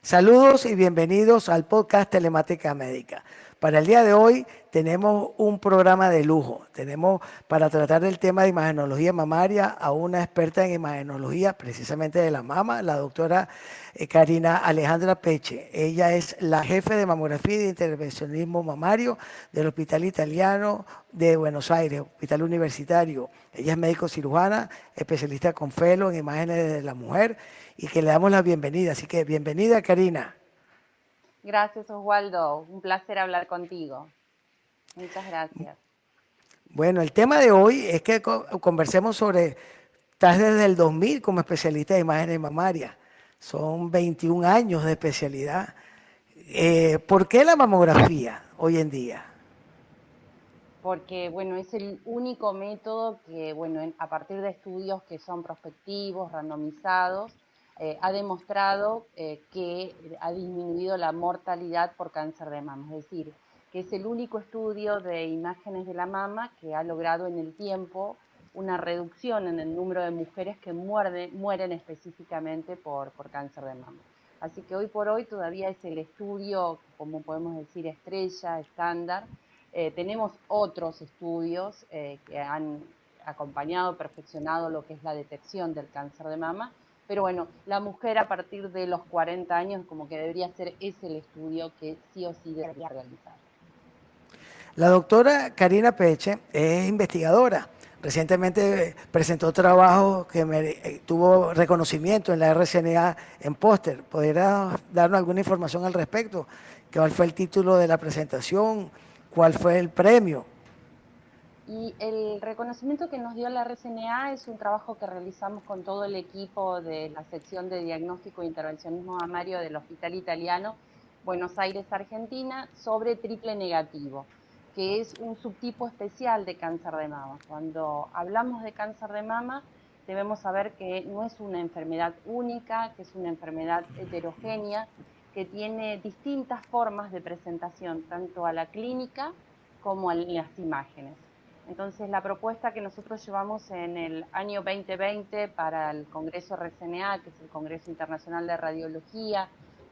Saludos y bienvenidos al podcast Telemática Médica. Para el día de hoy tenemos un programa de lujo. Tenemos para tratar del tema de imagenología mamaria a una experta en imagenología precisamente de la mama, la doctora Karina Alejandra Peche. Ella es la jefe de mamografía y de intervencionismo mamario del Hospital Italiano de Buenos Aires, Hospital Universitario. Ella es médico cirujana, especialista con felo en imágenes de la mujer y que le damos la bienvenida. Así que bienvenida, Karina. Gracias, Oswaldo. Un placer hablar contigo. Muchas gracias. Bueno, el tema de hoy es que conversemos sobre, estás desde el 2000 como especialista de imágenes mamarias. Son 21 años de especialidad. ¿Por qué la mamografía hoy en día? Porque, bueno, es el único método que, bueno, a partir de estudios que son prospectivos, randomizados, ha demostrado que ha disminuido la mortalidad por cáncer de mama. Es decir, que es el único estudio de imágenes de la mama que ha logrado en el tiempo una reducción en el número de mujeres que mueren específicamente por cáncer de mama. Así que hoy por hoy todavía es el estudio, como podemos decir, estrella, estándar. Tenemos otros estudios que han acompañado, perfeccionado lo que es la detección del cáncer de mama, pero bueno, la mujer a partir de los 40 años como que debería ser ese el estudio que sí o sí debería realizar. La doctora Karina Peche es investigadora. Recientemente presentó trabajo que tuvo reconocimiento en la RCNA en póster. ¿Podría darnos alguna información al respecto? ¿Cuál fue el título de la presentación? ¿Cuál fue el premio? Y el reconocimiento que nos dio la RCNA es un trabajo que realizamos con todo el equipo de la sección de diagnóstico e intervencionismo mamario del Hospital Italiano, Buenos Aires, Argentina, sobre triple negativo, que es un subtipo especial de cáncer de mama. Cuando hablamos de cáncer de mama, debemos saber que no es una enfermedad única, que es una enfermedad heterogénea, que tiene distintas formas de presentación, tanto a la clínica como a las imágenes. Entonces, la propuesta que nosotros llevamos en el año 2020 para el Congreso RCNA, que es el Congreso Internacional de Radiología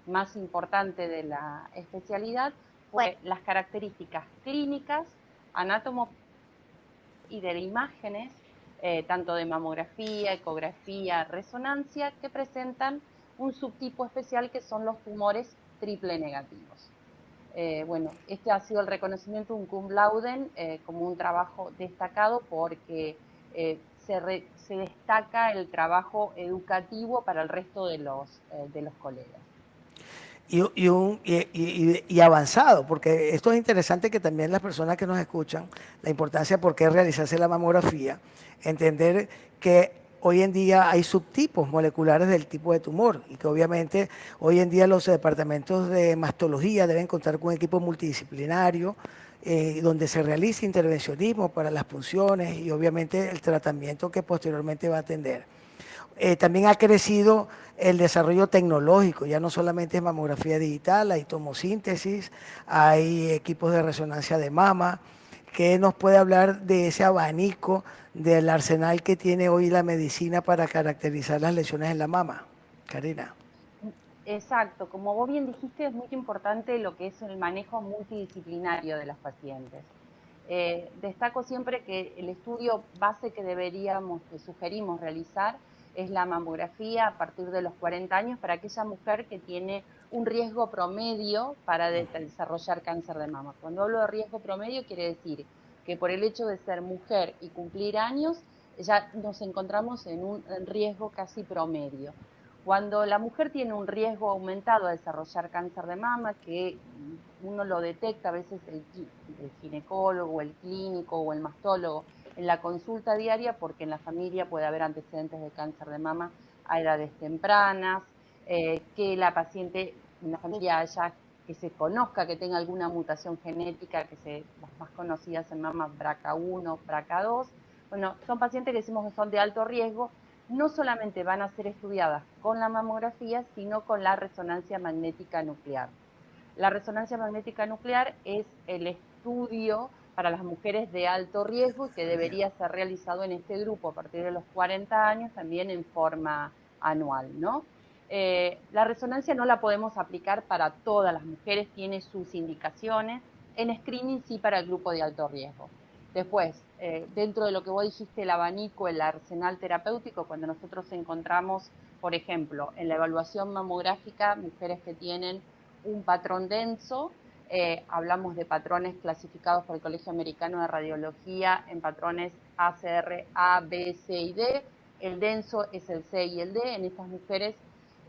más importante de la especialidad, fue las características clínicas, anátomo y de imágenes, tanto de mamografía, ecografía, resonancia, que presentan un subtipo especial que son los tumores triple negativos. Bueno, este ha sido el reconocimiento un cum laude como un trabajo destacado porque se destaca el trabajo educativo para el resto de los colegas. Y avanzado, porque esto es interesante que también las personas que nos escuchan, la importancia de por qué realizarse la mamografía, entender que hoy en día hay subtipos moleculares del tipo de tumor y que obviamente hoy en día los departamentos de mastología deben contar con un equipo multidisciplinario donde se realice intervencionismo para las punciones y obviamente el tratamiento que posteriormente va a atender. También ha crecido el desarrollo tecnológico, ya no solamente es mamografía digital, hay tomosíntesis, hay equipos de resonancia de mama, que nos puede hablar de ese abanico del arsenal que tiene hoy la medicina para caracterizar las lesiones en la mama. Karina. Exacto, como vos bien dijiste, es muy importante lo que es el manejo multidisciplinario de las pacientes. Destaco siempre que el estudio base que deberíamos, que sugerimos realizar, es la mamografía a partir de los 40 años para aquella mujer que tiene un riesgo promedio para desarrollar cáncer de mama. Cuando hablo de riesgo promedio quiere decir que por el hecho de ser mujer y cumplir años, ya nos encontramos en un riesgo casi promedio. Cuando la mujer tiene un riesgo aumentado a desarrollar cáncer de mama, que uno lo detecta a veces el ginecólogo, el clínico o el mastólogo en la consulta diaria, porque en la familia puede haber antecedentes de cáncer de mama a edades tempranas, que la paciente, en la familia haya, que se conozca que tenga alguna mutación genética, las más conocidas en mama BRCA1, BRCA2. Bueno, son pacientes que decimos que son de alto riesgo, no solamente van a ser estudiadas con la mamografía, sino con la resonancia magnética nuclear. La resonancia magnética nuclear es el estudio para las mujeres de alto riesgo y que debería ser realizado en este grupo a partir de los 40 años, también en forma anual, ¿no? La resonancia no la podemos aplicar para todas las mujeres, tiene sus indicaciones. En screening sí para el grupo de alto riesgo. Después, dentro de lo que vos dijiste, el abanico, el arsenal terapéutico, cuando nosotros encontramos, por ejemplo, en la evaluación mamográfica, mujeres que tienen un patrón denso, hablamos de patrones clasificados por el Colegio Americano de Radiología en patrones ACR A, B, C y D. El denso es el C y el D. En estas mujeres,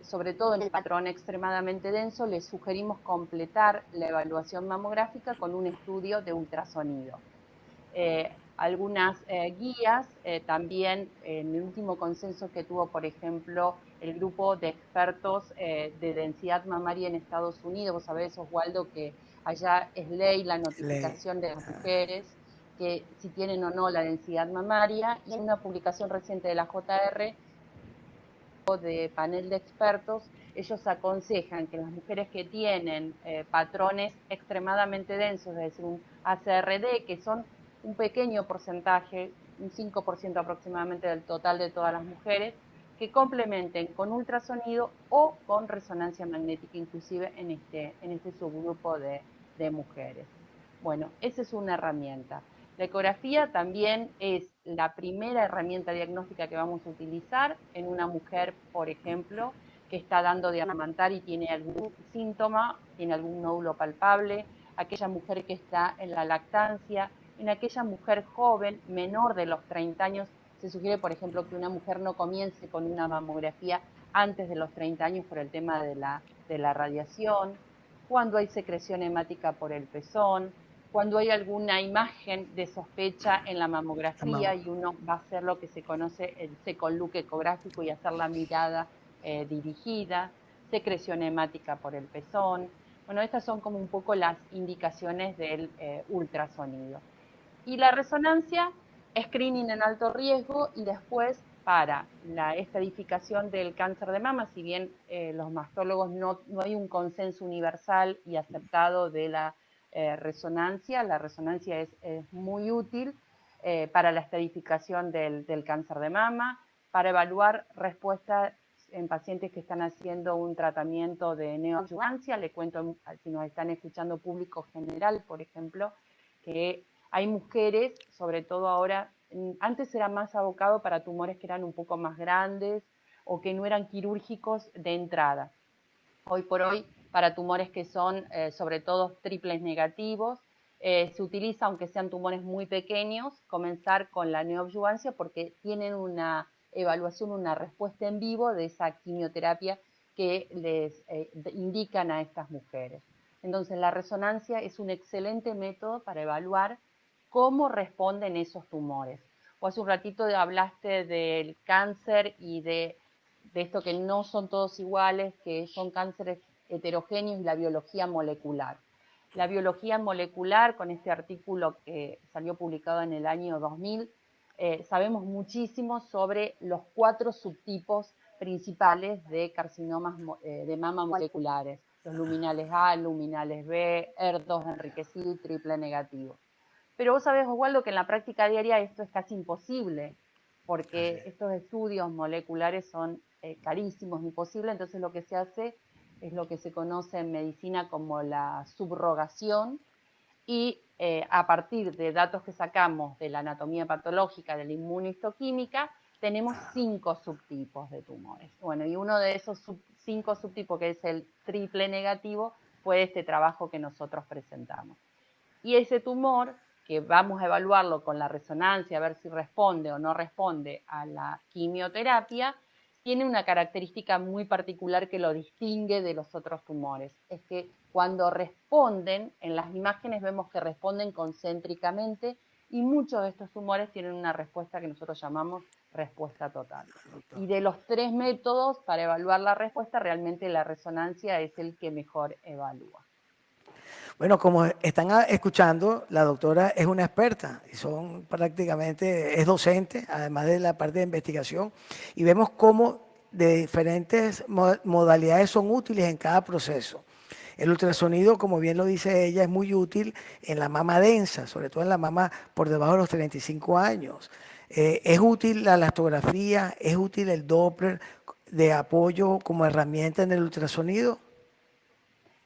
sobre todo en el patrón extremadamente denso, les sugerimos completar la evaluación mamográfica con un estudio de ultrasonido. Algunas guías, también en el último consenso que tuvo, por ejemplo, el grupo de expertos de densidad mamaria en Estados Unidos. Vos sabés, Oswaldo, que allá es ley la notificación de las mujeres que si tienen o no la densidad mamaria, y en una publicación reciente de la JR de panel de expertos, ellos aconsejan que las mujeres que tienen patrones extremadamente densos, es decir, un ACRD, que son un pequeño porcentaje, un 5% aproximadamente del total de todas las mujeres, que complementen con ultrasonido o con resonancia magnética, inclusive en este subgrupo de mujeres. Bueno, esa es una herramienta. La ecografía también es la primera herramienta diagnóstica que vamos a utilizar en una mujer, por ejemplo, que está dando de amamantar y tiene algún síntoma, tiene algún nódulo palpable, aquella mujer que está en la lactancia, en aquella mujer joven, menor de los 30 años, se sugiere, por ejemplo, que una mujer no comience con una mamografía antes de los 30 años por el tema de la radiación, cuando hay secreción hemática por el pezón, cuando hay alguna imagen de sospecha en la mamografía y uno va a hacer lo que se conoce el second look ecográfico y hacer la mirada dirigida, secreción hemática por el pezón. Bueno, estas son como un poco las indicaciones del ultrasonido. Y la resonancia, screening en alto riesgo y después para la estadificación del cáncer de mama, si bien los mastólogos no hay un consenso universal y aceptado de la resonancia. La resonancia es muy útil para la estadificación del cáncer de mama, para evaluar respuesta en pacientes que están haciendo un tratamiento de neoadjuvancia. Le cuento, si nos están escuchando público general, por ejemplo, que hay mujeres, sobre todo ahora, antes era más abocado para tumores que eran un poco más grandes o que no eran quirúrgicos de entrada. Hoy por hoy, para tumores que son sobre todo triples negativos, se utiliza, aunque sean tumores muy pequeños, comenzar con la neoadjuvancia porque tienen una evaluación, una respuesta en vivo de esa quimioterapia que les indican a estas mujeres. Entonces, la resonancia es un excelente método para evaluar cómo responden esos tumores. O hace un ratito hablaste del cáncer y de esto que no son todos iguales, que son cánceres heterogéneos y la biología molecular. La biología molecular, con este artículo que salió publicado en el año 2000, sabemos muchísimo sobre los 4 subtipos principales de carcinomas de mama moleculares, los luminales A, luminales B, ER2 enriquecido y triple negativo. Pero vos sabés, Oswaldo, que en la práctica diaria esto es casi imposible, porque estos estudios moleculares son carísimos, imposibles. Entonces lo que se hace es lo que se conoce en medicina como la subrogación, y a partir de datos que sacamos de la anatomía patológica, de la inmunohistoquímica, tenemos 5 subtipos de tumores. Bueno, y uno de esos 5 subtipos, que es el triple negativo, fue este trabajo que nosotros presentamos. Y ese tumor, que vamos a evaluarlo con la resonancia, a ver si responde o no responde a la quimioterapia, tiene una característica muy particular que lo distingue de los otros tumores. Es que cuando responden, en las imágenes vemos que responden concéntricamente, y muchos de estos tumores tienen una respuesta que nosotros llamamos respuesta total. Y de los 3 métodos para evaluar la respuesta, realmente la resonancia es el que mejor evalúa. Bueno, como están escuchando, la doctora es una experta y son prácticamente, es docente, además de la parte de investigación, y vemos cómo de diferentes modalidades son útiles en cada proceso. El ultrasonido, como bien lo dice ella, es muy útil en la mama densa, sobre todo en la mama por debajo de los 35 años. Es útil la elastografía, es útil el Doppler, de apoyo como herramienta en el ultrasonido?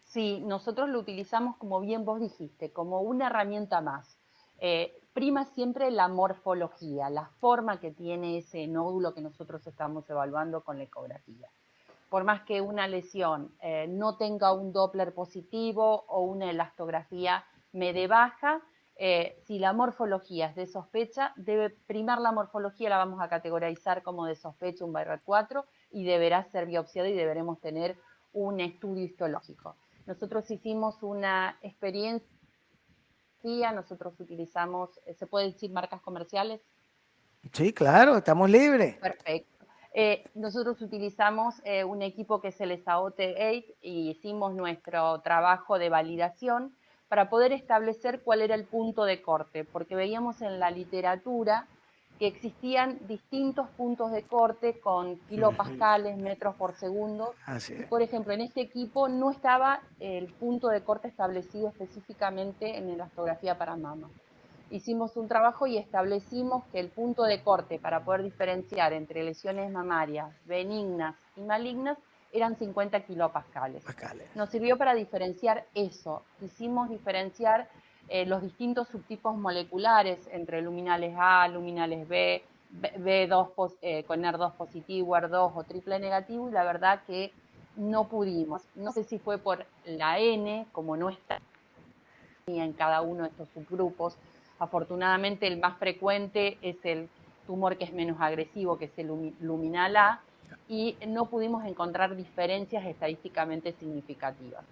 Sí, nosotros lo utilizamos, como bien vos dijiste, como una herramienta más. Prima siempre la morfología, la forma que tiene ese nódulo que nosotros estamos evaluando con la ecografía. Por más que una lesión no tenga un Doppler positivo o una elastografía me dé baja, si la morfología es de sospecha, debe primar la morfología, la vamos a categorizar como de sospecha, un BIRAT 4, y deberá ser biopsiada y deberemos tener un estudio histológico. Nosotros hicimos una experiencia, nosotros utilizamos, ¿se puede decir marcas comerciales? Sí, claro, estamos libres. Perfecto. Nosotros utilizamos un equipo que es el SAOT-8 y hicimos nuestro trabajo de validación para poder establecer cuál era el punto de corte, porque veíamos en la literatura que existían distintos puntos de corte con kilopascales, metros por segundo, Así y es. por ejemplo en este equipo no estaba el punto de corte establecido específicamente en elastografía para mama. Hicimos un trabajo y establecimos que el punto de corte para poder diferenciar entre lesiones mamarias benignas y malignas eran 50 kilopascales. Pascales. Nos sirvió para diferenciar eso. Quisimos diferenciar los distintos subtipos moleculares entre luminales A, luminales B, B2 con ER2 positivo, ER2 o triple negativo, y la verdad que no pudimos. No sé si fue por la N, como no está en cada uno de estos subgrupos. Afortunadamente el más frecuente es el tumor que es menos agresivo, que es el luminal A, y no pudimos encontrar diferencias estadísticamente significativas.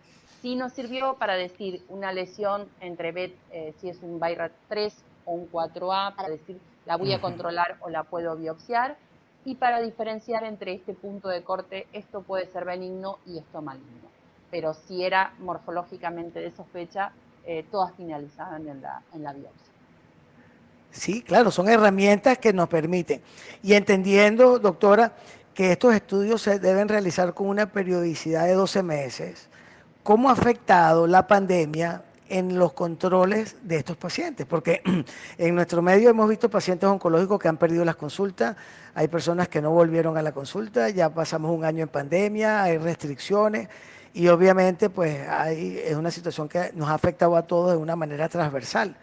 Sí nos sirvió para decir una lesión entre si es un BIRAT 3 o un 4A, para decir la voy a controlar o la puedo biopsiar, y para diferenciar entre este punto de corte, esto puede ser benigno y esto maligno. Pero si era morfológicamente de sospecha, todas finalizaban en la biopsia. Sí, claro, son herramientas que nos permiten. Y entendiendo, doctora, que estos estudios se deben realizar con una periodicidad de 12 meses, ¿cómo ha afectado la pandemia en los controles de estos pacientes? Porque en nuestro medio hemos visto pacientes oncológicos que han perdido las consultas, hay personas que no volvieron a la consulta, ya pasamos un año en pandemia, hay restricciones y obviamente pues es una situación que nos ha afectado a todos de una manera transversal.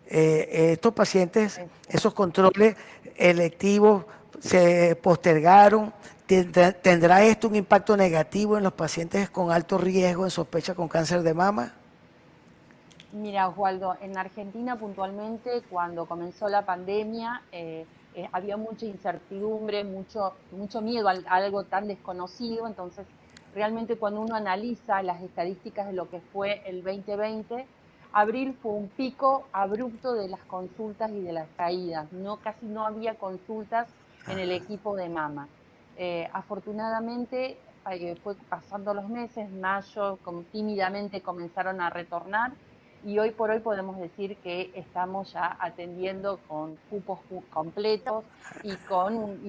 Estos pacientes, esos Exacto. controles electivos se postergaron. ¿Tendrá esto un impacto negativo en los pacientes con alto riesgo en sospecha con cáncer de mama? Mira, Osvaldo, en Argentina puntualmente, cuando comenzó la pandemia, había mucha incertidumbre, mucho miedo a algo tan desconocido. Entonces, realmente cuando uno analiza las estadísticas de lo que fue el 2020, abril fue un pico abrupto de las consultas y de las caídas. No, casi no había consultas en el equipo de mama. Afortunadamente, fue pasando los meses, mayo, tímidamente comenzaron a retornar, y hoy por hoy podemos decir que estamos ya atendiendo con cupos completos y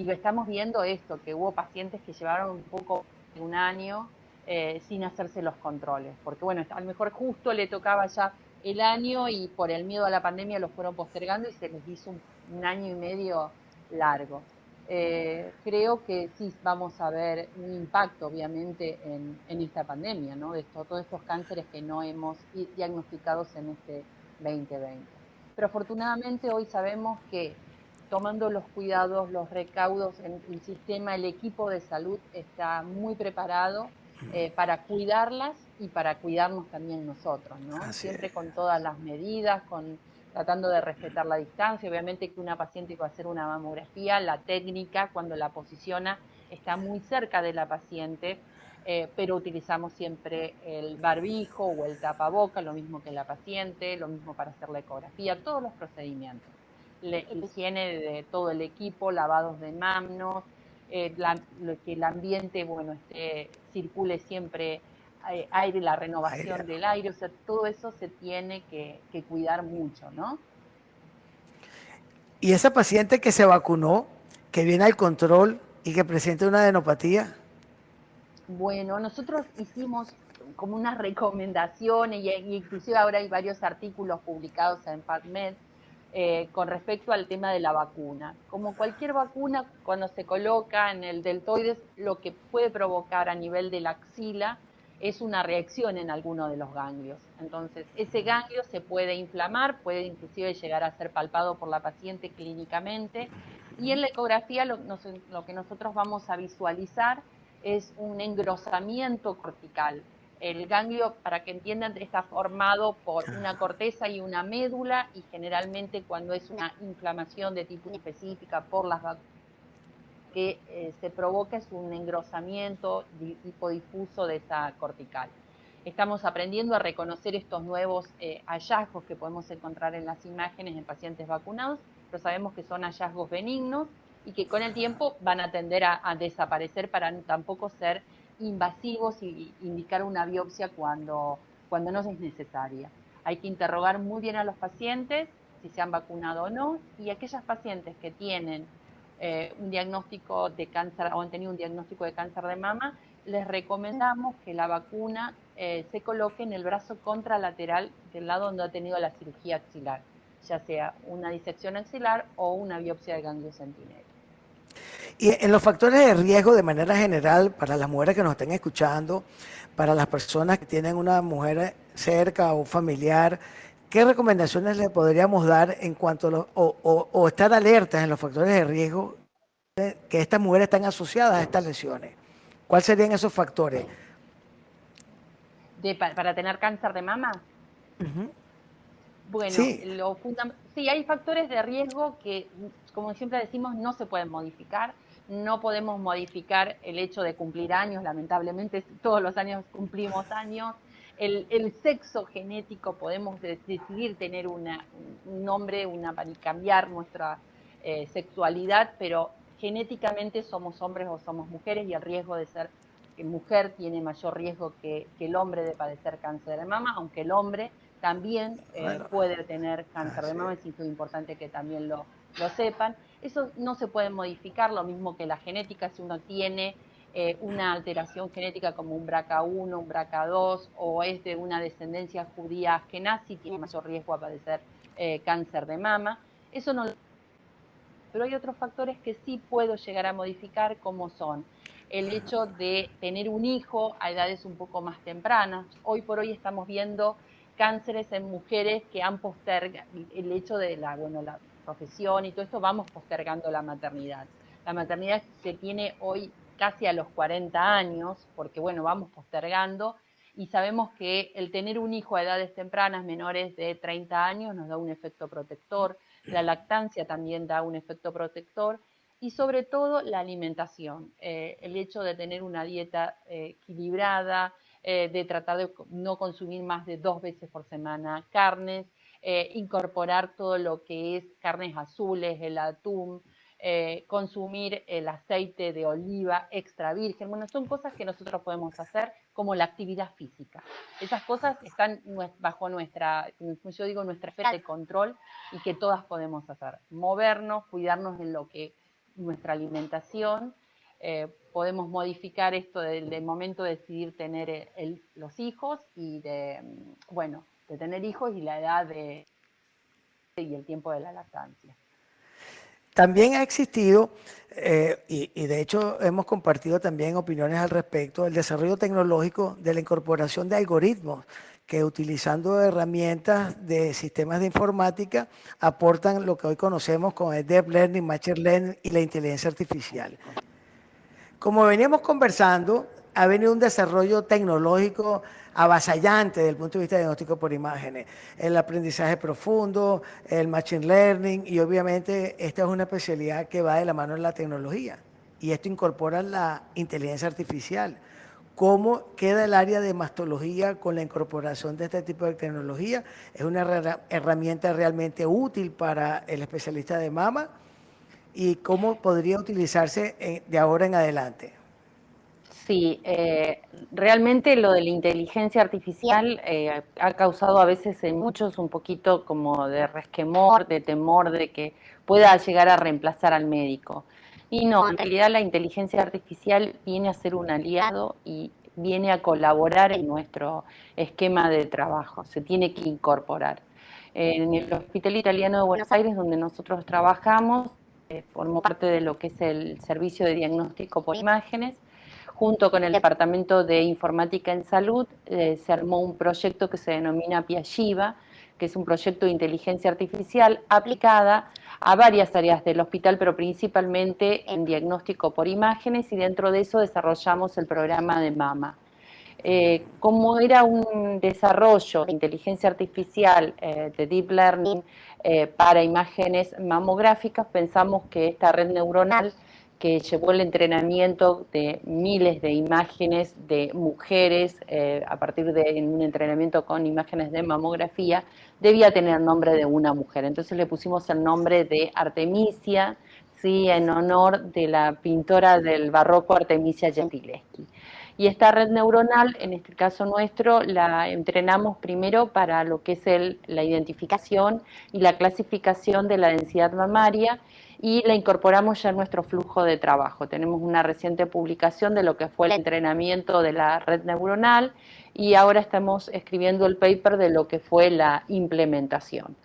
lo estamos viendo esto, que hubo pacientes que llevaron un poco de un año sin hacerse los controles, porque bueno, a lo mejor justo le tocaba ya el año y por el miedo a la pandemia lo fueron postergando y se les hizo un año y medio largo. Creo que sí vamos a ver un impacto, obviamente, en esta pandemia, ¿no? Todos estos cánceres que no hemos diagnosticados en este 2020. Pero afortunadamente hoy sabemos que tomando los cuidados, los recaudos, el sistema, el equipo de salud está muy preparado para cuidarlas y para cuidarnos también nosotros, ¿no? Así es. Siempre con todas las medidas, tratando de respetar la distancia. Obviamente que una paciente que va a hacer una mamografía, la técnica cuando la posiciona está muy cerca de la paciente, pero utilizamos siempre el barbijo o el tapaboca, lo mismo que la paciente, lo mismo para hacer la ecografía, todos los procedimientos. La higiene de todo el equipo, lavados de manos, que el ambiente, bueno, circule siempre aire, la Aire. renovación del aire, o sea, todo eso se tiene que cuidar mucho, ¿no? Y esa paciente que se vacunó, que viene al control y que presenta una adenopatía, Bueno, nosotros hicimos como unas recomendaciones y inclusive ahora hay varios artículos publicados en PubMed con respecto al tema de la vacuna. Como cualquier vacuna, cuando se coloca en el deltoides, lo que puede provocar a nivel de la axila es una reacción en alguno de los ganglios. Entonces, ese ganglio se puede inflamar, puede inclusive llegar a ser palpado por la paciente clínicamente, y en la ecografía lo que nosotros vamos a visualizar es un engrosamiento cortical. El ganglio, para que entiendan, está formado por una corteza y una médula, y generalmente cuando es una inflamación de tipo específica por las vacunas, que se provoca es un engrosamiento hipodifuso de esa cortical. Estamos aprendiendo a reconocer estos nuevos hallazgos que podemos encontrar en las imágenes en pacientes vacunados, pero sabemos que son hallazgos benignos y que con el tiempo van a tender a desaparecer para tampoco ser invasivos y indicar una biopsia cuando no es necesaria. Hay que interrogar muy bien a los pacientes si se han vacunado o no, y aquellas pacientes que tienen un diagnóstico de cáncer o han tenido un diagnóstico de cáncer de mama, les recomendamos que la vacuna se coloque en el brazo contralateral del lado donde ha tenido la cirugía axilar, ya sea una disección axilar o una biopsia de ganglio centinela. Y en los factores de riesgo de manera general, para las mujeres que nos estén escuchando, para las personas que tienen una mujer cerca o un familiar, ¿qué recomendaciones le podríamos dar en cuanto a o estar alertas en los factores de riesgo que estas mujeres están asociadas a estas lesiones? ¿Cuáles serían esos factores? Para tener cáncer de mama, bueno, Sí, sí, hay factores de riesgo que, como siempre decimos, no se pueden modificar. No podemos modificar el hecho de cumplir años, lamentablemente todos los años cumplimos años. El sexo genético, podemos decidir tener un nombre, y cambiar nuestra sexualidad, pero genéticamente somos hombres o somos mujeres, y el riesgo de ser mujer tiene mayor riesgo que el hombre de padecer cáncer de mama, aunque el hombre también bueno, puede tener cáncer de así mama, es. es muy importante que también lo sepan. Eso no se puede modificar, lo mismo que la genética. Si uno tiene una alteración genética como un BRCA1, un BRCA2, o es de una descendencia judía askenazi, tiene mayor riesgo a padecer cáncer de mama. Eso no. Pero hay otros factores que sí puedo llegar a modificar, como son el hecho de tener un hijo a edades un poco más tempranas. Hoy por hoy estamos viendo cánceres en mujeres que han postergado el hecho de la profesión y todo esto, vamos postergando la maternidad. La maternidad se tiene hoy casi a los 40 años, porque bueno, vamos postergando, y sabemos que el tener un hijo a edades tempranas, menores de 30 años, nos da un efecto protector. La lactancia también da un efecto protector, y sobre todo la alimentación, el hecho de tener una dieta equilibrada, de tratar de no consumir más de 2 veces por semana carnes, incorporar todo lo que es carnes azules, el atún, consumir el aceite de oliva extra virgen. Bueno, son cosas que nosotros podemos hacer, como la actividad física. Esas cosas están bajo nuestra, yo digo, nuestra esfera de control, y que todas podemos hacer. Movernos, cuidarnos en lo que nuestra alimentación, podemos modificar esto del momento de decidir tener los hijos, y de tener hijos, y la edad y el tiempo de la lactancia. También ha existido, y de hecho hemos compartido también opiniones al respecto, el desarrollo tecnológico de la incorporación de algoritmos que, utilizando herramientas de sistemas de informática, aportan lo que hoy conocemos como el Deep Learning, Machine Learning y la inteligencia artificial. Como veníamos conversando, ha venido un desarrollo tecnológico avasallante desde el punto de vista de diagnóstico por imágenes, el aprendizaje profundo, el machine learning, y obviamente esta es una especialidad que va de la mano de la tecnología, y esto incorpora la inteligencia artificial. ¿Cómo queda el área de mastología con la incorporación de este tipo de tecnología? ¿Es una herramienta realmente útil para el especialista de mama? ¿Y cómo podría utilizarse de ahora en adelante? Sí, realmente lo de la inteligencia artificial ha causado a veces en muchos un poquito como de resquemor, de temor de que pueda llegar a reemplazar al médico. Y no, en realidad la inteligencia artificial viene a ser un aliado y viene a colaborar en nuestro esquema de trabajo, se tiene que incorporar. En el Hospital Italiano de Buenos Aires, donde nosotros trabajamos, formó parte de lo que es el servicio de diagnóstico por imágenes. Junto con el Departamento de Informática en Salud, se armó un proyecto que se denomina Piagiva, que es un proyecto de inteligencia artificial aplicada a varias áreas del hospital, pero principalmente en diagnóstico por imágenes, y dentro de eso desarrollamos el programa de MAMA. Como era un desarrollo de inteligencia artificial, de deep learning, para imágenes mamográficas, pensamos que esta red neuronal que llevó el entrenamiento de miles de imágenes de mujeres a partir de un entrenamiento con imágenes de mamografía, debía tener nombre de una mujer. Entonces le pusimos el nombre de Artemisia, ¿sí?, en honor de la pintora del barroco Artemisia Gentileschi. Y esta red neuronal, en este caso nuestro, la entrenamos primero para lo que es la identificación y la clasificación de la densidad mamaria, y la incorporamos ya en nuestro flujo de trabajo. Tenemos una reciente publicación de lo que fue el entrenamiento de la red neuronal, y ahora estamos escribiendo el paper de lo que fue la implementación.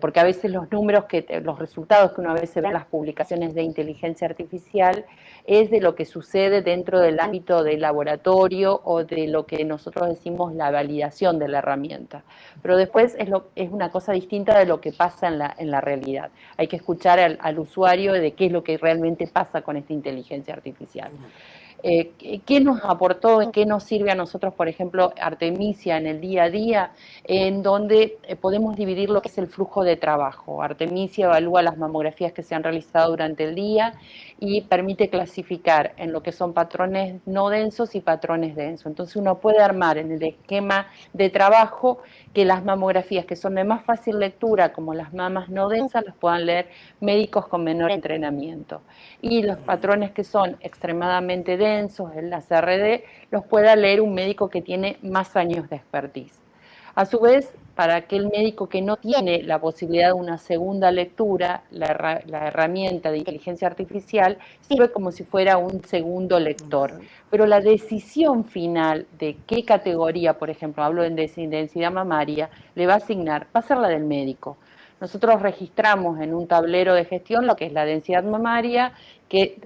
Porque a veces los resultados que uno a veces ve en las publicaciones de inteligencia artificial es de lo que sucede dentro del ámbito del laboratorio o de lo que nosotros decimos la validación de la herramienta. Pero después es una cosa distinta de lo que pasa en la realidad. Hay que escuchar al usuario de qué es lo que realmente pasa con esta inteligencia artificial. ¿Qué nos aportó, qué nos sirve a nosotros, por ejemplo, Artemisia en el día a día, en donde podemos dividir lo que es el flujo de trabajo? Artemisia evalúa las mamografías que se han realizado durante el día y permite clasificar en lo que son patrones no densos y patrones densos. Entonces uno puede armar en el esquema de trabajo que las mamografías que son de más fácil lectura, como las mamas no densas, las puedan leer médicos con menor entrenamiento. Y los patrones que son extremadamente densos, el CRD, los pueda leer un médico que tiene más años de expertise. A su vez, para aquel médico que no tiene la posibilidad de una segunda lectura, la herramienta de inteligencia artificial sirve como si fuera un segundo lector. Pero la decisión final de qué categoría, por ejemplo, hablo de densidad mamaria, le va a asignar, va a ser la del médico. Nosotros registramos en un tablero de gestión lo que es la densidad mamaria, que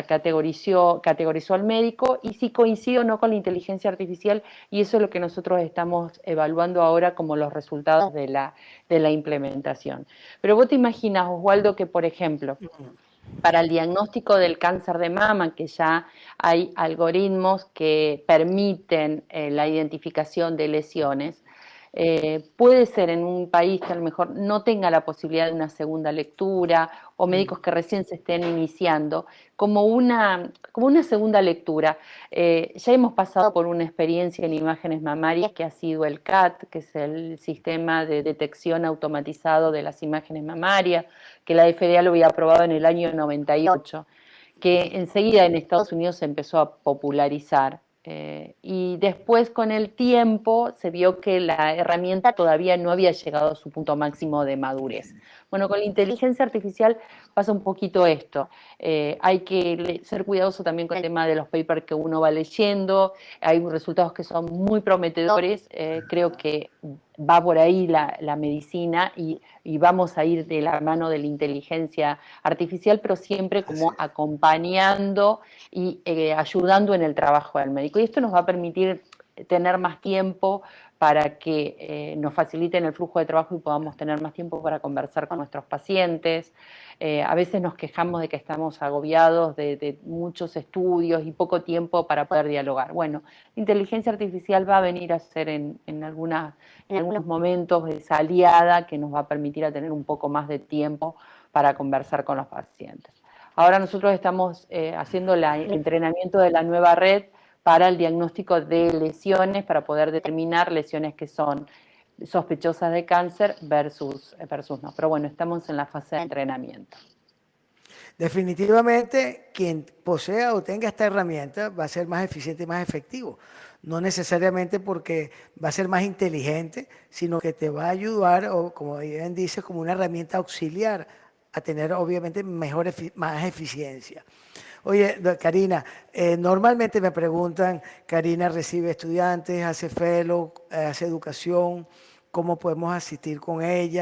categorizó al médico, y si coincide o no con la inteligencia artificial, y eso es lo que nosotros estamos evaluando ahora como los resultados de la implementación. Pero vos te imaginas, Oswaldo, que por ejemplo, para el diagnóstico del cáncer de mama, que ya hay algoritmos que permiten la identificación de lesiones, puede ser en un país que a lo mejor no tenga la posibilidad de una segunda lectura, o médicos que recién se estén iniciando, como una segunda lectura. Ya hemos pasado por una experiencia en imágenes mamarias que ha sido el CAT, que es el sistema de detección automatizado de las imágenes mamarias, que la FDA lo había aprobado en el año 98, que enseguida en Estados Unidos se empezó a popularizar. Y después, con el tiempo, se vio que la herramienta todavía no había llegado a su punto máximo de madurez. Bueno, con la inteligencia artificial pasa un poquito esto. Hay que ser cuidadoso también con el tema de los papers que uno va leyendo. Hay resultados que son muy prometedores. Creo que va por ahí la medicina, y vamos a ir de la mano de la inteligencia artificial, pero siempre como acompañando y ayudando en el trabajo del médico. Y esto nos va a permitir tener más tiempo para que nos faciliten el flujo de trabajo y podamos tener más tiempo para conversar con nuestros pacientes. A veces nos quejamos de que estamos agobiados de muchos estudios y poco tiempo para poder dialogar. Bueno, la inteligencia artificial va a venir a ser en algunos momentos esa aliada que nos va a permitir a tener un poco más de tiempo para conversar con los pacientes. Ahora nosotros estamos haciendo el entrenamiento de la nueva red para el diagnóstico de lesiones, para poder determinar lesiones que son sospechosas de cáncer versus no. Pero bueno, estamos en la fase de entrenamiento. Definitivamente, quien posea o tenga esta herramienta va a ser más eficiente y más efectivo. No necesariamente porque va a ser más inteligente, sino que te va a ayudar, o como bien dices, como una herramienta auxiliar a tener obviamente más eficiencia. Oye, Karina, normalmente me preguntan, Karina recibe estudiantes, hace fellow, hace educación. cómo podemos asistir con ella.